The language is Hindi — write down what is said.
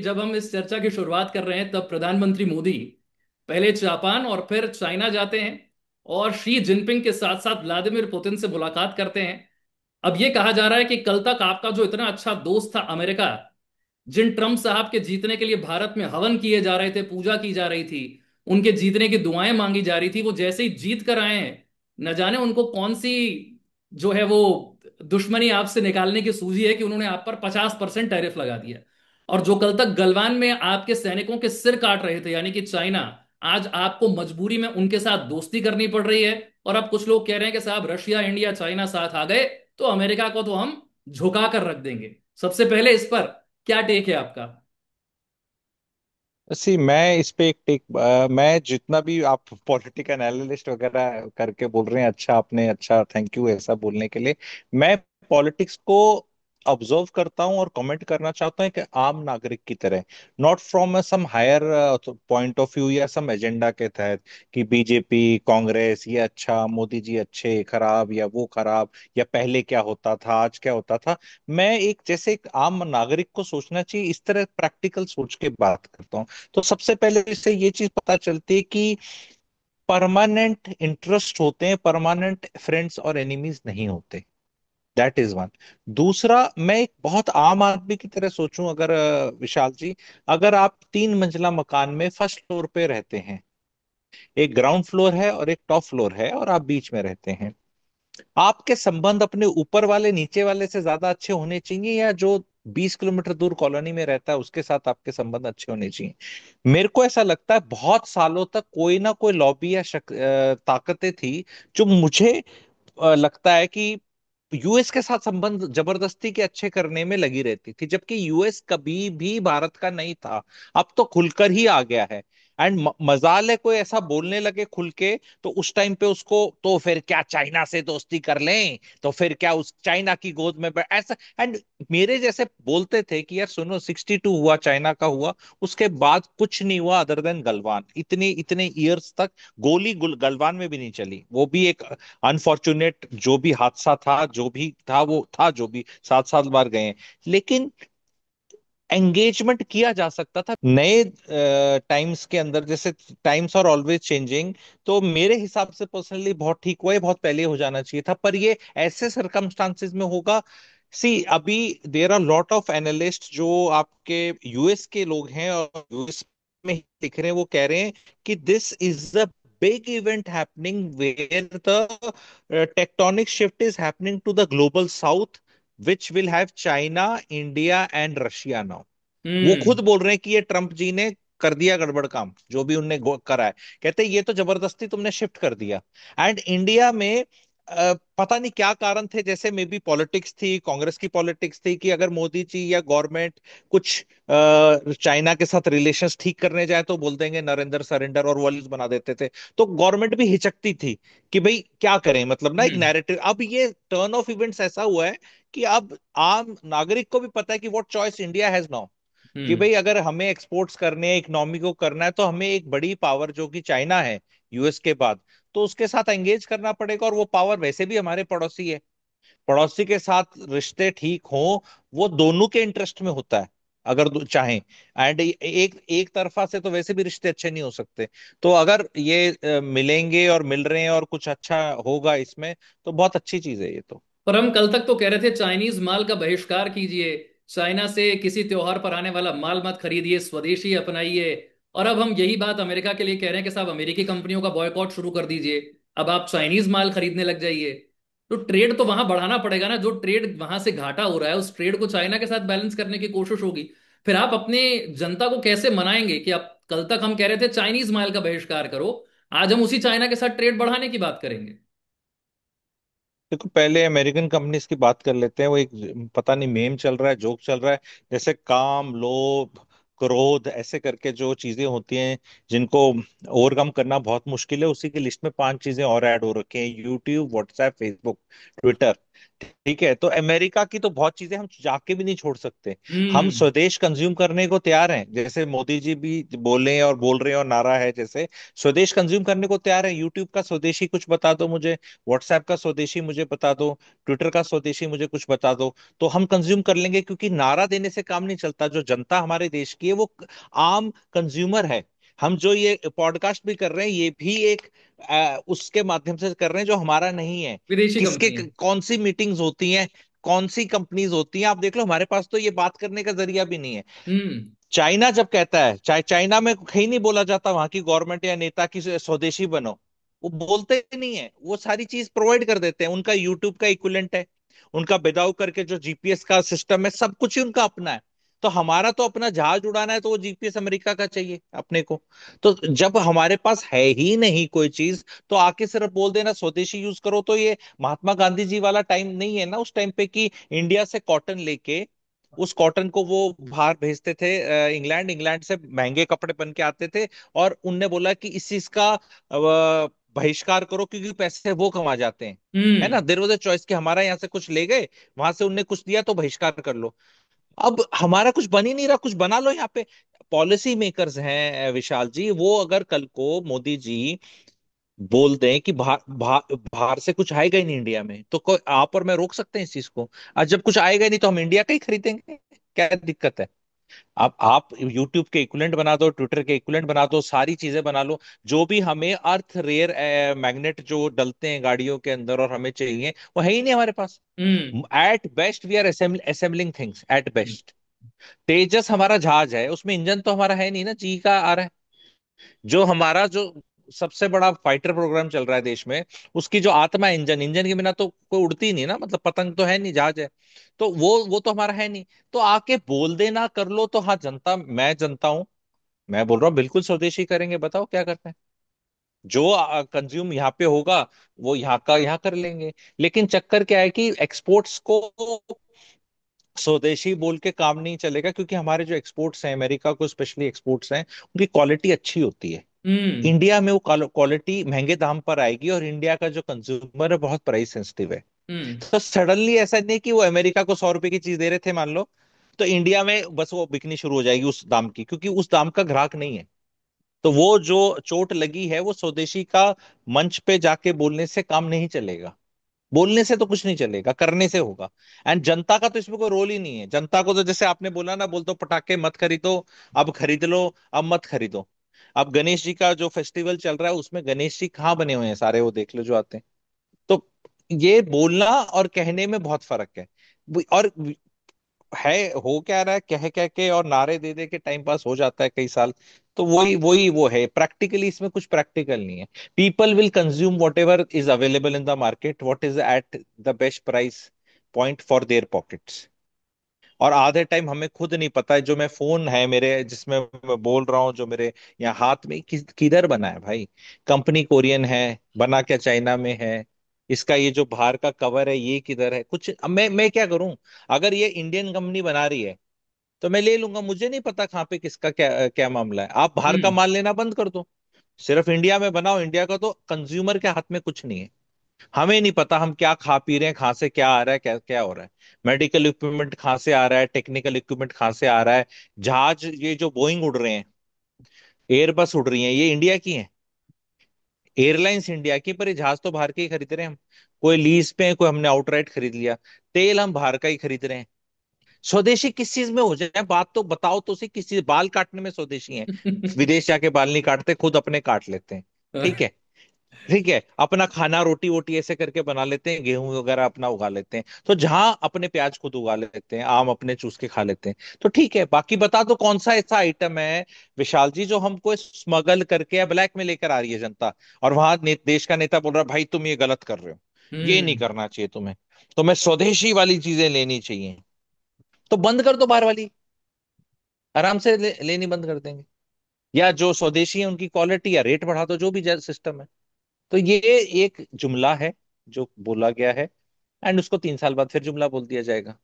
जब हम इस चर्चा की शुरुआत कर रहे हैं तब प्रधानमंत्री मोदी पहले जापान और फिर चाइना जाते हैं और शी जिनपिंग के साथ साथ व्लादिमीर पुतिन से मुलाकात करते हैं। अब ये कहा जा रहा है कि कल तक आपका जो इतना अच्छा दोस्त था अमेरिका, जिन ट्रम्प साहब के जीतने के लिए भारत में हवन किए जा रहे थे, पूजा की जा रही थी, उनके जीतने की दुआएं मांगी जा रही थी, वो जैसे ही जीत कर आए हैं, न जाने उनको कौन सी जो है वो दुश्मनी आपसे निकालने की सूझी है कि उन्होंने आप पर 50% टैरिफ लगा दिया। और जो कल तक गलवान में आपके सैनिकों के सिर काट रहे थे यानी कि चाइना, आज आपको मजबूरी में उनके साथ दोस्ती करनी पड़ रही है। और अब कुछ लोग कह रहे हैं कि साहब रशिया इंडिया चाइना साथ आ गए तो अमेरिका को तो हम झुका कर रख देंगे। सबसे पहले इस पर क्या टेक है आपका? सी मैं इस पे एक टेक मैं जितना भी आप पॉलिटिकल एनालिस्ट वगैरह करके बोल रहे हैं, अच्छा आपने, अच्छा थैंक यू ऐसा बोलने के लिए। मैं पॉलिटिक्स को ऑब्जर्व करता हूं और कमेंट करना चाहता हूं कि आम नागरिक की तरह, not from some higher point of view या सम एजेंडा के तहत कि बीजेपी कांग्रेस ये अच्छा, मोदी जी अच्छे खराब, या वो खराब, या पहले क्या होता था आज क्या होता था। मैं एक जैसे एक आम नागरिक को सोचना चाहिए, इस तरह प्रैक्टिकल सोच के बात करता हूँ। तो सबसे पहले इससे ये चीज पता चलती है कि परमानेंट इंटरेस्ट होते हैं, परमानेंट फ्रेंड्स और एनिमीज नहीं होते। That is one. दूसरा, मैं एक बहुत आम आदमी की तरह सोचूं, अगर विशाल जी, अगर आप 3 मंजिला मकान में फर्स्ट फ्लोर पे रहते हैं, एक ग्राउंड फ्लोर है और एक टॉप फ्लोर है, और आप बीच में रहते हैं, आपके संबंध अपने ऊपर वाले नीचे वाले से ज्यादा अच्छे होने चाहिए, या जो 20 किलोमीटर दूर कॉलोनी में रहता है उसके साथ आपके संबंध अच्छे होने चाहिए? मेरे को ऐसा लगता है बहुत सालों तक कोई ना कोई लॉबी या ताकतें थी जो मुझे लगता है कि यूएस के साथ संबंध जबरदस्ती के अच्छे करने में लगी रहती थी, जबकि यूएस कभी भी भारत का नहीं था। अब तो खुलकर ही आ गया है। एंड मजाल है कोई ऐसा बोलने लगे खुल के, तो उस टाइम पे उसको, तो फिर क्या चाइना से दोस्ती कर लें, तो फिर क्या उस चाइना की गोद में ऐसा। एंड मेरे जैसे बोलते थे कि यार सुनो, 62 हुआ, चाइना का हुआ, उसके बाद कुछ नहीं हुआ अदर देन गलवान, इतने इतने ईयर्स तक गोली गलवान में भी नहीं चली। वो भी एक अनफॉर्चुनेट जो भी हादसा था, जो भी था वो था, जो भी 7 7 बार गए हैं। लेकिन एंगेजमेंट किया जा सकता था नए टाइम्स के अंदर, जैसे टाइम्स आर ऑलवेज चेंजिंग। तो मेरे हिसाब से पर्सनली बहुत ठीक हुआ, ये बहुत पहले हो जाना चाहिए था, पर ये ऐसे सरकमस्टांसिस में होगा। सी अभी there are lot of analyst जो आपके यूएस के लोग हैं और यूएस में ही दिख रहे हैं, वो कह रहे हैं कि this is the big event happening where the tectonic shift is happening to the global south, which will have China, India and Russia now. वो हम्म। खुद बोल रहे हैं कि ये ट्रम्प जी ने कर दिया गड़बड़ काम, जो भी उनने करा है। कहते हैं ये तो जबरदस्ती तुमने शिफ्ट कर दिया। एंड इंडिया में पता नहीं क्या कारण थे, जैसे मे बी पॉलिटिक्स थी, कांग्रेस की पॉलिटिक्स थी, कि अगर मोदी जी या गवर्नमेंट कुछ चाइना के साथ रिलेशंस ठीक करने जाए तो बोल देंगे नरेंद्र सरेंडर, और वॉल्यूज बना देते थे। तो गवर्नमेंट भी हिचकती थी कि भाई क्या करें, मतलब ना एक हम्म। नैरेटिव। अब ये टर्न ऑफ इवेंट्स ऐसा हुआ है कि अब आम नागरिक को भी पता है कि what choice India has now, कि हम्म। भाई अगर हमें एक्सपोर्ट्स करने हैं, इकोनॉमी को करना है, तो हमें एक बड़ी पावर जो कि चाइना है यूएस के बाद, तो उसके साथ एंगेज करना पड़ेगा। और वो पावर वैसे भी हमारे पड़ोसी है। पड़ोसी के साथ रिश्ते ठीक हों, वो दोनों के इंटरेस्ट में होता है, अगर चाहें। एंड एक एक तरफा से तो वैसे भी रिश्ते अच्छे नहीं हो सकते। तो अगर ये मिलेंगे और मिल रहे हैं और कुछ अच्छा होगा इसमें, तो बहुत अच्छी चीज है ये तो। पर हम कल तक तो कह रहे थे चाइनीज माल का बहिष्कार कीजिए, चाइना से किसी त्योहार पर आने वाला माल मत खरीदिए, स्वदेशी अपनाइए। और अब हम यही बात अमेरिका के लिए कह रहे हैं कि साहब अमेरिकी कंपनियों का बॉयकॉट शुरू कर दीजिए, अब आप चाइनीज माल खरीदने लग जाइए। तो ट्रेड तो वहां बढ़ाना पड़ेगा ना, जो ट्रेड वहां से घाटा हो रहा है उस ट्रेड को चाइना के साथ बैलेंस करने की कोशिश होगी। फिर आप अपने जनता को कैसे मनाएंगे कि अब कल तक हम कह रहे थे चाइनीज माल का बहिष्कार करो, आज हम उसी चाइना के साथ ट्रेड बढ़ाने की बात करेंगे? देखो, पहले अमेरिकन कंपनीज की बात कर लेते हैं। वो एक पता नहीं मेम चल रहा है, जोक चल रहा है, जैसे काम, लोभ, क्रोध, ऐसे करके जो चीजें होती हैं जिनको ओवरकम करना बहुत मुश्किल है, उसी की लिस्ट में 5 चीजें और ऐड हो रखी हैं: यूट्यूब, व्हाट्सएप, फेसबुक, ट्विटर। ठीक है, तो अमेरिका की तो बहुत चीजें हम जाके भी नहीं छोड़ सकते। हम हम्म। स्वदेश कंज्यूम करने को तैयार हैं, जैसे मोदी जी भी बोले और बोल रहे हैं और नारा है जैसे, स्वदेश कंज्यूम करने को तैयार है। यूट्यूब का स्वदेशी कुछ बता दो मुझे, व्हाट्सएप का स्वदेशी मुझे बता दो, ट्विटर का स्वदेशी मुझे कुछ बता दो, तो हम कंज्यूम कर लेंगे। क्योंकि नारा देने से काम नहीं चलता, जो जनता हमारे देश की है वो आम कंज्यूमर है। हम जो ये पॉडकास्ट भी कर रहे हैं, ये भी एक उसके माध्यम से कर रहे हैं जो हमारा नहीं है। विदेशी किसके कंपनी है। कौन सी मीटिंग्स होती हैं, कौन सी कंपनीज होती हैं, आप देख लो, हमारे पास तो ये बात करने का जरिया भी नहीं है। हम्म। चाइना जब कहता है, चाहे चाइना में कहीं नहीं बोला जाता वहां की गवर्नमेंट या नेता की स्वदेशी बनो, वो बोलते ही नहीं है, वो सारी चीज प्रोवाइड कर देते हैं। उनका यूट्यूब का इक्विवेलेंट है, उनका बेदाऊ करके जो जीपीएस का सिस्टम है, सब कुछ ही उनका अपना है। तो हमारा तो अपना जहाज उड़ाना है, तो वो जीपीएस अमेरिका का चाहिए अपने को। तो जब हमारे पास है ही नहीं कोई चीज, तो आके सिर्फ बोल देना स्वदेशी यूज करो, तो ये महात्मा गांधी जी वाला टाइम नहीं है ना उस टाइम पे कि इंडिया से कॉटन लेके उस कॉटन को वो बाहर भेजते थे, इंग्लैंड, इंग्लैंड से महंगे कपड़े बन के आते थे, और उनने बोला कि इस चीज का बहिष्कार करो क्योंकि पैसे वो कमा जाते हैं। है हम्म। ना, देयर वाज अ चॉइस कि हमारा यहाँ से कुछ ले गए, वहां से उनने कुछ दिया, तो बहिष्कार कर लो। अब हमारा कुछ बन ही नहीं रहा, कुछ बना लो यहाँ पे। पॉलिसी मेकर्स हैं विशाल जी, वो अगर कल को मोदी जी बोल दें कि बाहर से कुछ आएगा ही नहीं इंडिया में, तो कोई आप और मैं रोक सकते हैं इस चीज को? आज जब कुछ आएगा ही नहीं, तो हम इंडिया का ही खरीदेंगे, क्या दिक्कत है? आप यूट्यूब के इक्विवेलेंट बना दो, ट्विटर के इक्विवेलेंट बना दो, सारी चीजें बना लो। जो भी हमें अर्थ रेयर मैग्नेट जो डलते हैं गाड़ियों के अंदर और हमें चाहिए, वो है ही नहीं हमारे पास। Hmm. At best we are assembling things at best. Tejas हमारा जहाज है, उसमें इंजन तो हमारा है नहीं ना, जी का आ रहा है। जो हमारा जो सबसे बड़ा फाइटर प्रोग्राम चल रहा है देश में, उसकी जो आत्मा है इंजन, इंजन के बिना तो कोई उड़ती नहीं ना, मतलब पतंग तो है नहीं, जहाज है। तो वो तो हमारा है नहीं। तो आके बोल देना कर लो, तो हाँ, जनता, मैं जनता हूं, मैं बोल रहा हूँ बिल्कुल स्वदेशी करेंगे, बताओ क्या करना है। जो कंज्यूम यहाँ पे होगा, वो यहाँ का यहाँ कर लेंगे। लेकिन चक्कर क्या है कि एक्सपोर्ट्स को स्वदेशी बोल के काम नहीं चलेगा, क्योंकि हमारे जो एक्सपोर्ट्स हैं, अमेरिका को स्पेशली एक्सपोर्ट्स हैं, उनकी क्वालिटी अच्छी होती है। हम्म। इंडिया में वो क्वालिटी महंगे दाम पर आएगी, और इंडिया का जो कंज्यूमर है बहुत प्राइस सेंसिटिव है। हम्म। तो सडनली ऐसा नहीं कि वो अमेरिका को 100 रुपए की चीज दे रहे थे मान लो, तो इंडिया में बस वो बिकनी शुरू हो जाएगी उस दाम की, क्योंकि उस दाम का ग्राहक नहीं है। तो वो जो चोट लगी है, वो स्वदेशी का मंच पे जाके बोलने से काम नहीं चलेगा। बोलने से तो कुछ नहीं चलेगा, करने से होगा। एंड जनता का तो इसमें कोई रोल ही नहीं है। जनता को तो जैसे आपने बोला ना, बोल दो पटाखे मत खरीदो, अब खरीद लो, अब मत खरीदो। अब गणेश जी का जो फेस्टिवल चल रहा है, उसमें गणेश जी कहाँ बने हुए हैं सारे, वो देख लो जो आते हैं। तो ये बोलना और कहने में बहुत फर्क है। और है, हो क्या रहा है, कह कह के और नारे दे दे के टाइम पास हो जाता है कई साल। तो वही वही वो है, प्रैक्टिकली इसमें कुछ प्रैक्टिकल नहीं है। People will consume what ever is available in the market, what is at the best price point for their pockets. और आधे टाइम हमें खुद नहीं पता है, जो मैं फोन है मेरे जिसमें मैं बोल रहा हूँ, जो मेरे यहाँ हाथ में, किधर बना है भाई? कंपनी कोरियन है, बना क्या चाइना में है? इसका ये जो बाहर का कवर है, ये किधर है? कुछ अब मैं क्या करूं? अगर ये इंडियन कंपनी बना रही है, तो मैं ले लूंगा, मुझे नहीं पता कहाँ पे किसका क्या क्या मामला है। आप बाहर का हम्म। माल लेना बंद कर दो, सिर्फ इंडिया में बनाओ। इंडिया का तो कंज्यूमर के हाथ में कुछ नहीं है। हमें नहीं पता हम क्या खा पी रहे हैं, कहाँ से क्या आ रहा है, क्या क्या हो रहा है। मेडिकल इक्विपमेंट कहाँ से आ रहा है, टेक्निकल इक्विपमेंट कहाँ से आ रहा है। जहाज ये जो बोइंग उड़ रहे हैं, एयरबस उड़ रही हैं, ये इंडिया की हैं। एयरलाइंस इंडिया की, पर ये जहाज तो बाहर के ही खरीद रहे हैं हम। कोई लीज पे है, कोई हमने आउटराइट खरीद लिया। तेल हम बाहर का ही खरीद रहे हैं। स्वदेशी किस चीज में हो जाए, बात तो बताओ तो सही, किस चीज? बाल काटने में स्वदेशी हैं? विदेश जाके बाल नहीं काटते, खुद अपने काट लेते हैं। ठीक है, ठीक है, अपना खाना रोटी वोटी ऐसे करके बना लेते हैं, गेहूं वगैरह अपना उगा लेते हैं। तो जहां अपने प्याज खुद उगा लेते हैं, आम अपने चूस के खा लेते हैं, तो ठीक है। बाकी बता दो कौन सा ऐसा आइटम है विशाल जी जो हमको स्मगल करके या ब्लैक में लेकर आ रही है जनता, और वहां देश का नेता बोल रहा है भाई तुम ये गलत कर रहे हो, ये नहीं हम्म। करना चाहिए तुम्हें, तुम्हें स्वदेशी वाली चीजें लेनी चाहिए। तो बंद कर दो बाहर वाली, आराम से लेनी बंद कर देंगे। या जो स्वदेशी है उनकी क्वालिटी या रेट बढ़ा दो, जो भी सिस्टम है। तो ये एक जुमला है जो बोला गया है, एंड उसको 3 साल बाद फिर जुमला बोल दिया जाएगा।